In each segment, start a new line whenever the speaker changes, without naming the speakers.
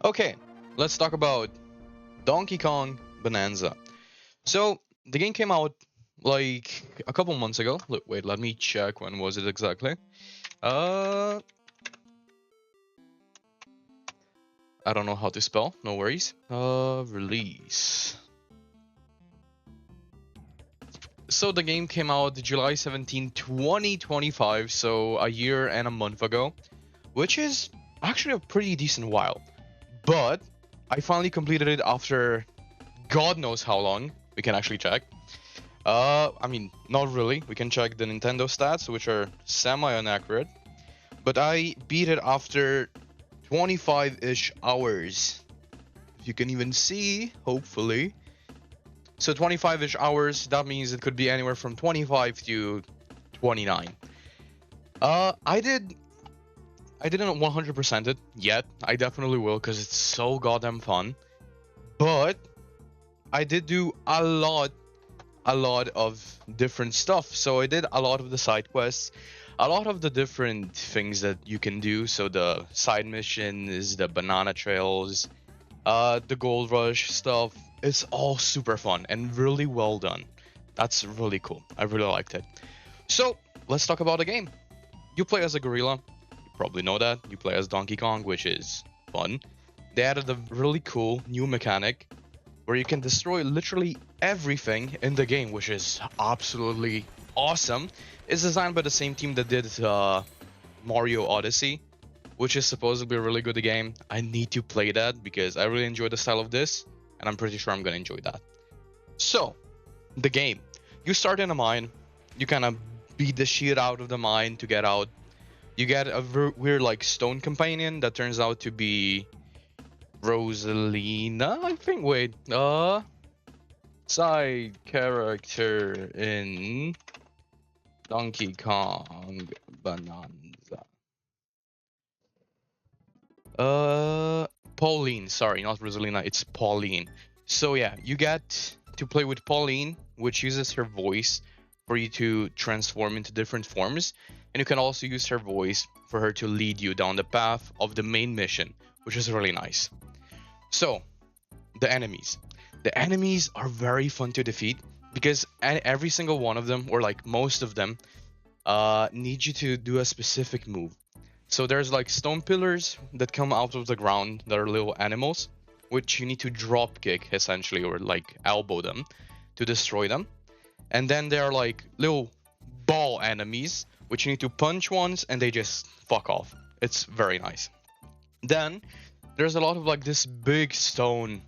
Okay, let's talk about Donkey Kong Bananza. So, the game came out like a couple months ago. Look, wait, let me check when was it exactly. Uh, I don't know how to spell, no worries. Release. So the game came out July 17, 2025, so a year and a month ago, which is actually a pretty decent while. But I finally completed it after God knows how long. We can actually check. I mean, not really. We can check the Nintendo stats, which are semi-inaccurate. But I beat it after 25-ish hours. If you can even see, hopefully. So 25-ish hours, that means it could be anywhere from 25 to 29. I didn't 100% it yet. I definitely will because it's so goddamn fun. But I did do a lot of different stuff. So I did a lot of the side quests, a lot of the different things that you can do. So the side missions, the banana trails, the gold rush stuff. It's all super fun and really well done. That's really cool. I really liked it. So let's talk about the game. You play as a gorilla. You probably know that. You play as Donkey Kong, which is fun. They added a really cool new mechanic where you can destroy literally everything in the game, which is absolutely awesome. It's designed by the same team that did Mario Odyssey, which is supposed to be a really good game. I need to play that because I really enjoy the style of this, and I'm pretty sure I'm gonna enjoy that. So, the game. You start in a mine, you kind of beat the shit out of the mine to get out. You get a weird like stone companion that turns out to be Rosalina, I think. Wait, side character in Donkey Kong Bananza. Pauline. Sorry, not Rosalina. It's Pauline. So yeah, you get to play with Pauline, which uses her voice for you to transform into different forms, and you can also use her voice for her to lead you down the path of the main mission, which is really nice. So, the enemies. The enemies are very fun to defeat because every single one of them, or like most of them, need you to do a specific move. So there's like stone pillars that come out of the ground that are little animals, which you need to drop kick essentially, or like elbow them to destroy them. And then there are like little ball enemies, which you need to punch once and they just fuck off. It's very nice. Then there's a lot of like this big stone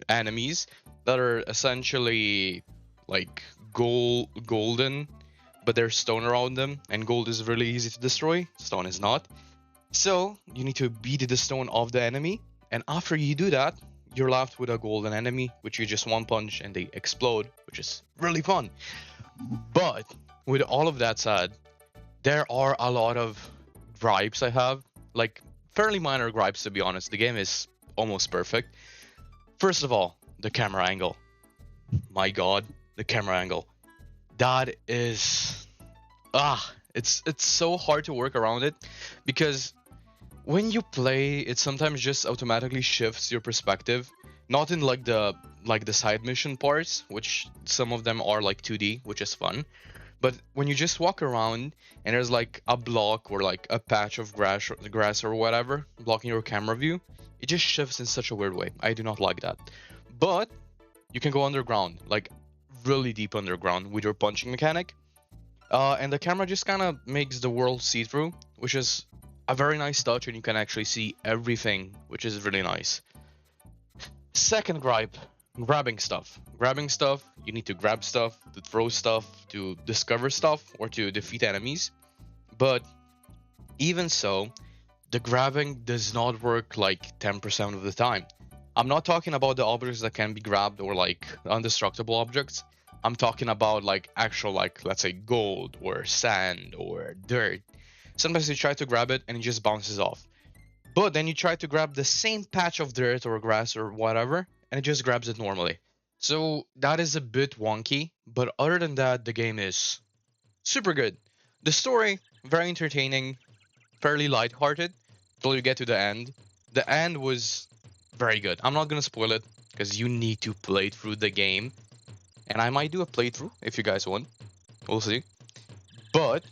enemies that are essentially like golden, but there's stone around them, and gold is really easy to destroy, stone is not. So you need to beat the stone off the enemy, and after you do that, you're left with a golden enemy, which you just one punch and they explode, which is really fun. But with all of that said, there are a lot of gripes I have, like fairly minor gripes to be honest. The game is almost perfect. First of all, the camera angle. My god, the camera angle. That is it's so hard to work around it because when you play, it sometimes just automatically shifts your perspective. Not in like the side mission parts, which some of them are like 2D, which is fun. But when you just walk around and there's like a block or like a patch of grass or whatever blocking your camera view, it just shifts in such a weird way. I do not like that. But you can go underground, like really deep underground with your punching mechanic. And the camera just kind of makes the world see-through, which is a very nice touch, and you can actually see everything, which is really nice. Second gripe, grabbing stuff. Grabbing stuff, you need to grab stuff, to throw stuff, to discover stuff, or to defeat enemies. But even so, the grabbing does not work like 10% of the time. I'm not talking about the objects that can be grabbed or like indestructible objects. I'm talking about like actual, like, let's say gold or sand or dirt. Sometimes you try to grab it and it just bounces off. But then you try to grab the same patch of dirt or grass or whatever, and it just grabs it normally. So that is a bit wonky, but other than that, the game is super good. The story, very entertaining, fairly lighthearted, till you get to the end. The end was very good. I'm not gonna spoil it because you need to play through the game, and I might do a playthrough if you guys want. We'll see. But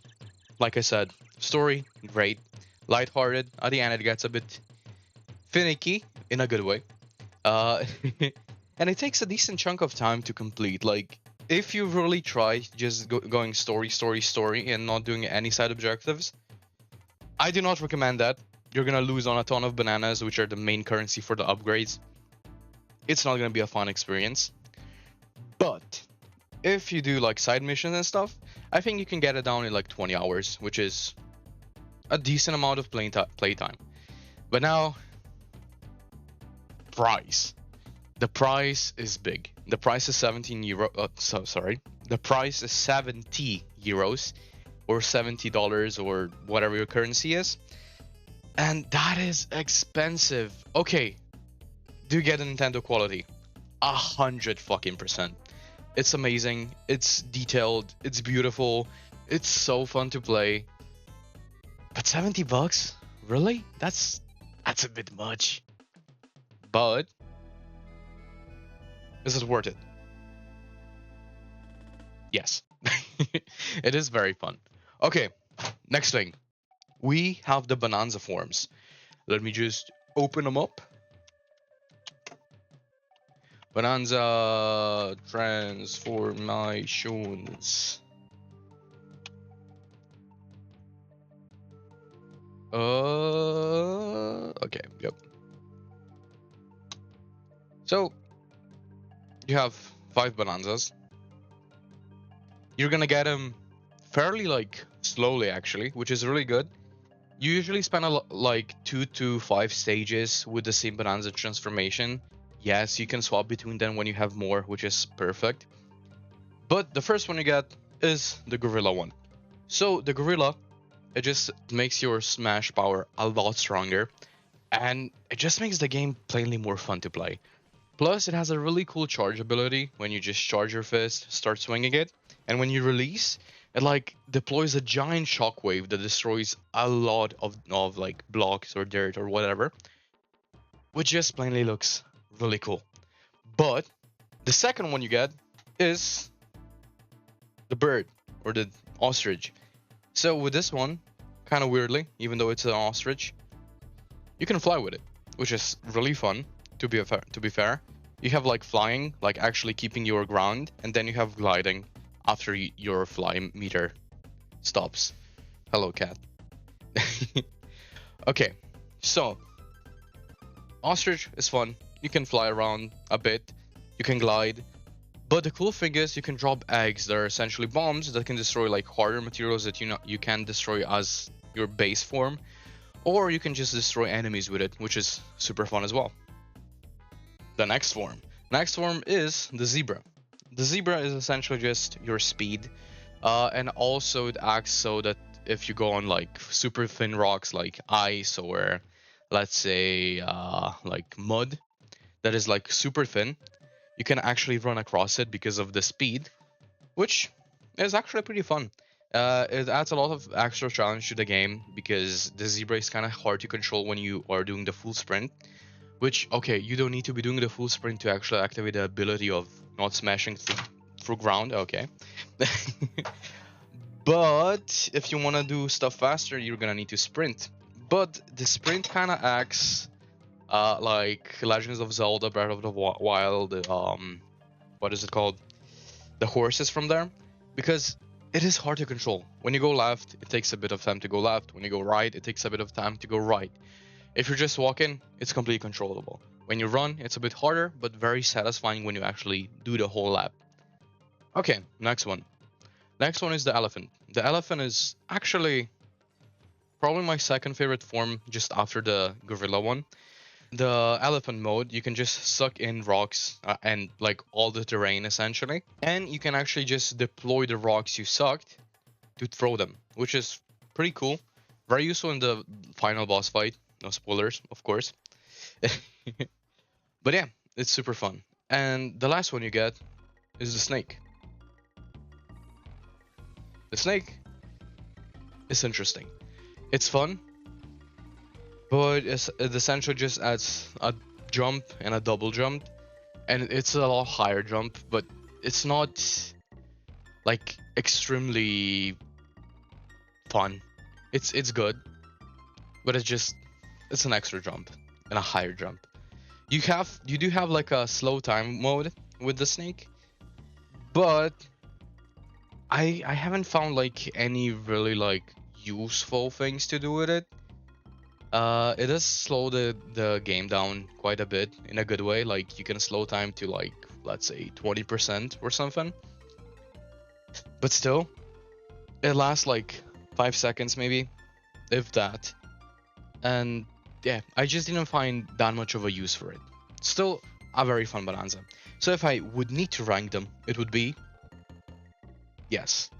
like I said, story great, lighthearted. At the end, it gets a bit finicky in a good way. Uh, and it takes a decent chunk of time to complete. Like, if you really try just going story, story, story, and not doing any side objectives, I do not recommend that. You're gonna lose on a ton of bananas, which are the main currency for the upgrades. It's not gonna be a fun experience. But if you do like side missions and stuff, I think you can get it down in like 20 hours, which is a decent amount of playtime. But now, price. The price is big. The price is 17 euro. Sorry. The price is 70 euros or $70 or whatever your currency is. And that is expensive. Okay. Do you get a Nintendo quality? 100 fucking percent. It's amazing. It's detailed. It's beautiful. It's so fun to play. But 70 bucks? Really? That's a bit much. But is it worth it? Yes. It is very fun. Okay, next thing. We have the Bananza forms. Let me just open them up. Bananza transformations. Okay, yep. So, you have 5 Bananzas. You're gonna get them fairly, like, slowly, actually, which is really good. You usually spend like 2 to 5 stages with the same Bananza transformation. Yes, you can swap between them when you have more, which is perfect. But the first one you get is the Gorilla one. So, the Gorilla, it just makes your smash power a lot stronger, and it just makes the game plainly more fun to play. Plus, it has a really cool charge ability. When you just charge your fist, start swinging it, and when you release, it like deploys a giant shockwave that destroys a lot of like blocks or dirt or whatever, which just plainly looks really cool. But the second one you get is the bird or the ostrich. So with this one, kind of weirdly, even though it's an ostrich, you can fly with it, which is really fun. To be fair, you have like flying, like actually keeping your ground, and then you have gliding after your fly meter stops. Hello, cat. Okay, so ostrich is fun. You can fly around a bit, you can glide, but the cool thing is you can drop eggs that are essentially bombs that can destroy like harder materials that you can destroy as your base form, or you can just destroy enemies with it, which is super fun as well. The next form. Next form is the zebra. The zebra is essentially just your speed, and also it acts so that if you go on like super thin rocks like ice or let's say like mud that is like super thin, you can actually run across it because of the speed, which is actually pretty fun. It adds a lot of extra challenge to the game because the zebra is kind of hard to control when you are doing the full sprint. Which, okay, you don't need to be doing the full sprint to actually activate the ability of not smashing through ground, okay. But if you want to do stuff faster, you're gonna need to sprint. But the sprint kind of acts like Legends of Zelda Breath of the Wild, what is it called? The horses from there. Because it is hard to control. When you go left, it takes a bit of time to go left. When you go right, it takes a bit of time to go right. If you're just walking, it's completely controllable. When you run, it's a bit harder, but very satisfying when you actually do the whole lap. Okay, next one. Next one is the elephant. The elephant is actually probably my second favorite form just after the gorilla one. The elephant mode, you can just suck in rocks and like all the terrain essentially. And you can actually just deploy the rocks you sucked to throw them, which is pretty cool. Very useful in the final boss fight. No spoilers, of course. But yeah, it's super fun. And the last one you get is the snake. The snake is interesting. It's fun, but it essentially just adds a jump and a double jump, and it's a lot higher jump, but it's not like extremely fun. It's good, but it's an extra jump and a higher jump. You do have like a slow time mode with the snake, but I haven't found like any really like useful things to do with it. It does slow the game down quite a bit in a good way. Like you can slow time to like, let's say 20% or something. But still, it lasts like 5 seconds maybe, if that. And yeah, I just didn't find that much of a use for it. Still a very fun Bonanza. So if I would need to rank them, it would be, yes.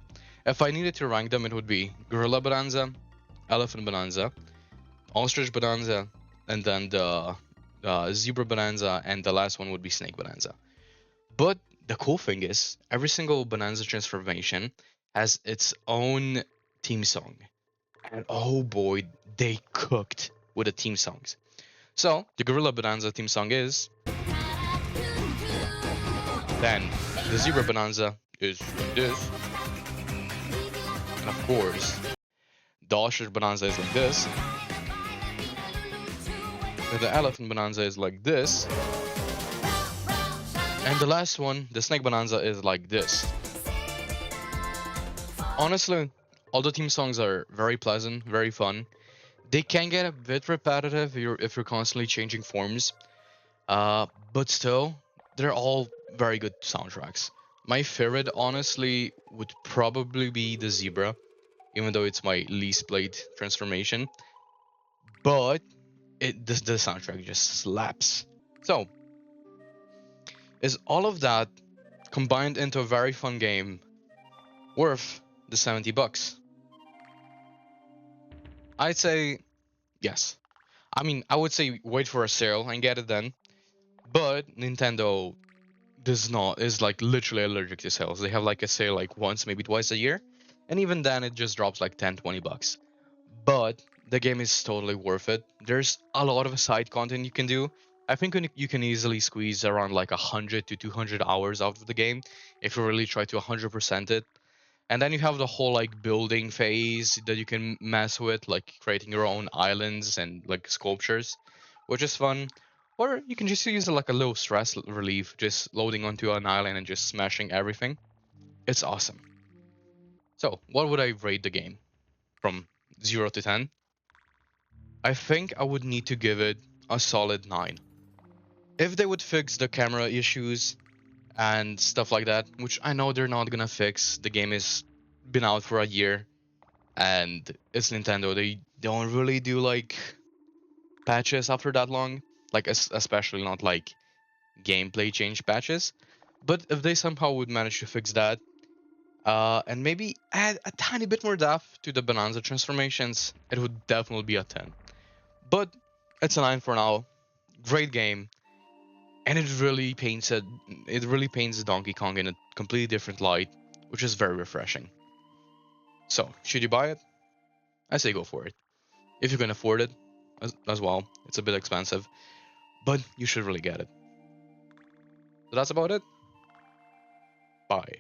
If I needed to rank them, it would be Gorilla Bonanza, Elephant Bonanza, Ostrich Bonanza, and then the Zebra Bonanza, and the last one would be Snake Bonanza. But the cool thing is, every single Bonanza transformation has its own theme song. And oh boy, they cooked with the theme songs. So, the Gorilla Bonanza theme song is. Then, the Zebra Bonanza is like this. And of course, the Ostrich Bonanza is like this. And the Elephant Bonanza is like this. And the last one, the Snake Bonanza, is like this. Honestly, all the theme songs are very pleasant, very fun. They can get a bit repetitive if you're constantly changing forms, but still, they're all very good soundtracks. My favorite, honestly, would probably be the Zebra, even though it's my least played transformation. But the soundtrack just slaps. So, is all of that combined into a very fun game worth the $70? I'd say yes. I mean, I would say wait for a sale and get it then. But Nintendo does not is like literally allergic to sales. They have like a sale like once, maybe twice a year, and even then it just drops like 10-20 bucks. But the game is totally worth it. There's a lot of side content you can do. I think you can easily squeeze around like 100 to 200 hours out of the game if you really try to 100% it. And then you have the whole like building phase that you can mess with, like creating your own islands and like sculptures, which is fun. Or you can just use it like a little stress relief, just loading onto an island and just smashing everything. It's awesome. So, what would I rate the game from 0 to 10? I think I would need to give it a solid 9. If they would fix the camera issues and stuff like that, which I know they're not gonna fix, the game is been out for a year and it's Nintendo. They don't really do like patches after that long, like especially not like gameplay change patches. But if they somehow would manage to fix that, and maybe add a tiny bit more depth to the Bonanza transformations, it would definitely be a 10. But it's a 9 for now. Great game, and it really paints Donkey Kong in a completely different light, which is very refreshing. So, should you buy it? I say go for it. If you can afford it, as well. It's a bit expensive, but you should really get it. So that's about it. Bye.